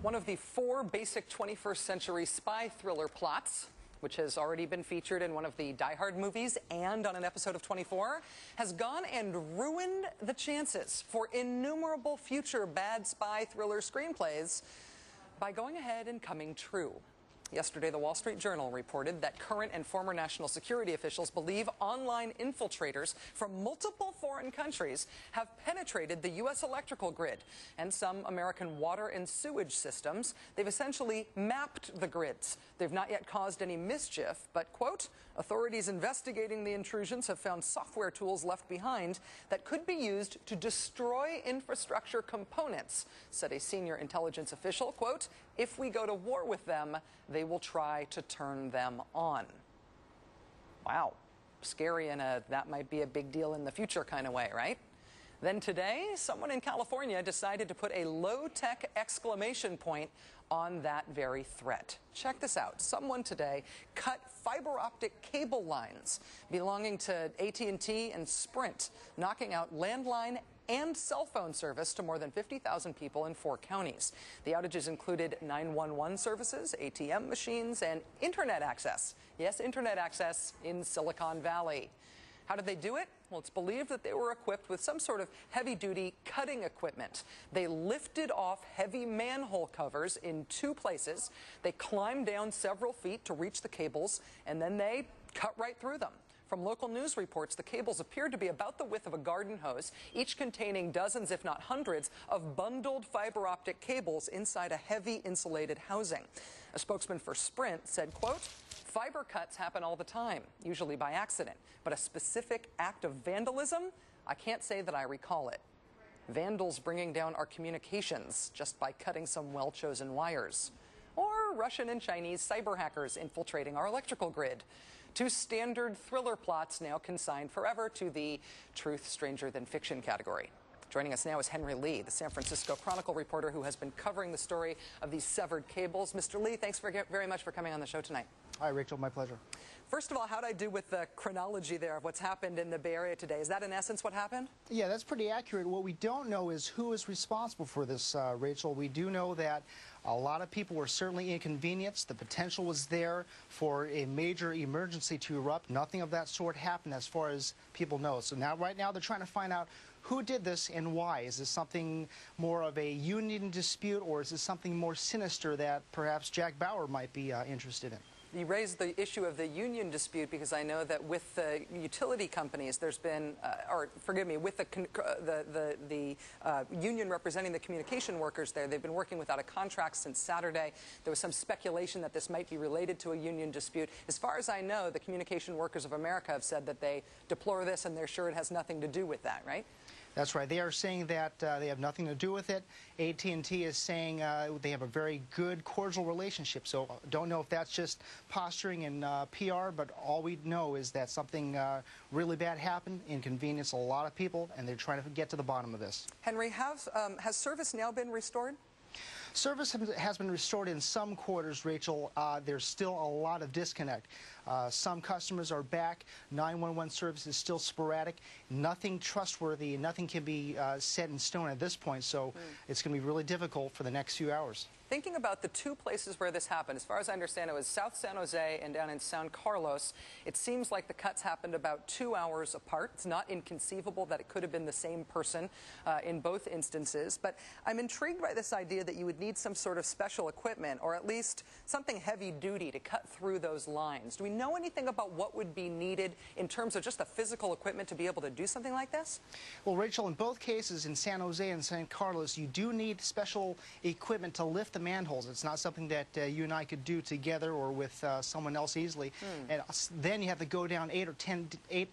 One of the 4 basic 21st century spy thriller plots, which has already been featured in one of the Die Hard movies and on an episode of 24, has gone and ruined the chances for innumerable future bad spy thriller screenplays by going ahead and coming true. Yesterday, the Wall Street Journal reported that current and former national security officials believe online infiltrators from multiple foreign countries have penetrated the U.S. electrical grid and some American water and sewage systems. They've essentially mapped the grids. They've not yet caused any mischief, but, quote, authorities investigating the intrusions have found software tools left behind that could be used to destroy infrastructure components, said a senior intelligence official. Quote, if we go to war with them, they will try to turn them on. Wow, scary in a that might be a big deal in the future kind of way, right? Then today, someone in California decided to put a low-tech exclamation point on that very threat. Check this out. Someone today cut fiber-optic cable lines belonging to AT&T and Sprint, knocking out landline and cell phone service to more than 50,000 people in 4 counties. The outages included 911 services, ATM machines, and internet access. Yes, internet access in Silicon Valley. How did they do it? Well, it's believed that they were equipped with some sort of heavy-duty cutting equipment. They lifted off heavy manhole covers in 2 places. They climbed down several feet to reach the cables, and then they cut right through them. From local news reports, the cables appeared to be about the width of a garden hose, each containing dozens, if not hundreds, of bundled fiber-optic cables inside a heavy insulated housing. A spokesman for Sprint said, quote, fiber cuts happen all the time, usually by accident, but a specific act of vandalism, I can't say that I recall it. Vandals bringing down our communications just by cutting some well-chosen wires. Or Russian and Chinese cyber hackers infiltrating our electrical grid. 2 standard thriller plots now consigned forever to the truth stranger than fiction category. Joining us now is Henry Lee, the San Francisco Chronicle reporter who has been covering the story of these severed cables. Mr. Lee, thanks very much for coming on the show tonight. Hi, Rachel. My pleasure. First of all, how'd I do with the chronology there of what's happened in the Bay Area today? Is that in essence what happened? Yeah, that's pretty accurate. What we don't know is who is responsible for this, Rachel. We do know that a lot of people were certainly inconvenienced. The potential was there for a major emergency to erupt. Nothing of that sort happened as far as people know. So now, right now, they're trying to find out who did this and why. Is this something more of a union dispute, or is this something more sinister that perhaps Jack Bauer might be interested in? You raised the issue of the union dispute because I know that with the utility companies, there's been, or forgive me, with the union representing the communication workers there, they've been working without a contract since Saturday. There was some speculation that this might be related to a union dispute. As far as I know, the Communication Workers of America have said that they deplore this and they're sure it has nothing to do with that, right? That's right. They are saying that they have nothing to do with it. AT&T is saying they have a very good, cordial relationship. So don't know if that's just posturing and PR, but all we know is that something really bad happened, inconvenienced a lot of people, and they're trying to get to the bottom of this. Henry, has service now been restored? Service has been restored in some quarters, Rachel. There's still a lot of disconnect. Some customers are back. 911 service is still sporadic. Nothing trustworthy, nothing can be set in stone at this point, so it's going to be really difficult for the next few hours. Thinking about the 2 places where this happened, as far as I understand, it was South San Jose and down in San Carlos. It seems like the cuts happened about 2 hours apart. It's not inconceivable that it could have been the same person in both instances. But I'm intrigued by this idea that you would need some sort of special equipment, or at least something heavy-duty to cut through those lines. Do we know anything about what would be needed in terms of just the physical equipment to be able to do something like this? Well, Rachel, in both cases, in San Jose and San Carlos, you do need special equipment to lift the manholes. It's not something that you and I could do together or with someone else easily. And then you have to go down 8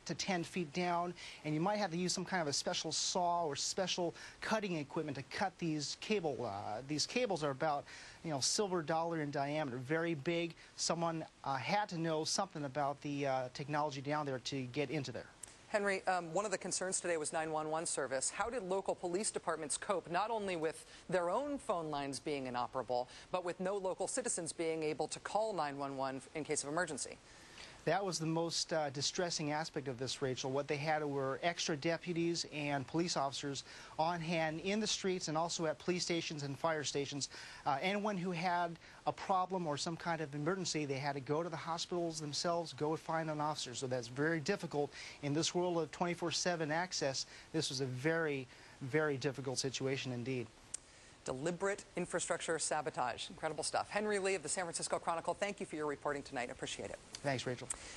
to 10 feet down, and you might have to use some kind of a special saw or special cutting equipment to cut these cables. These cables are about, silver dollar in diameter, very big. Someone had to know something about the technology down there to get into there. Henry, one of the concerns today was 911 service. How did local police departments cope not only with their own phone lines being inoperable, but with no local citizens being able to call 911 in case of emergency? That was the most distressing aspect of this, Rachel. What they had were extra deputies and police officers on hand in the streets and also at police stations and fire stations. Anyone who had a problem or some kind of emergency, they had to go to the hospitals themselves, go and find an officer. So that's very difficult. In this world of 24/7 access, this was a very, very difficult situation indeed. Deliberate infrastructure sabotage. Incredible stuff. Henry Lee of the San Francisco Chronicle, thank you for your reporting tonight. Appreciate it. Thanks, Rachel.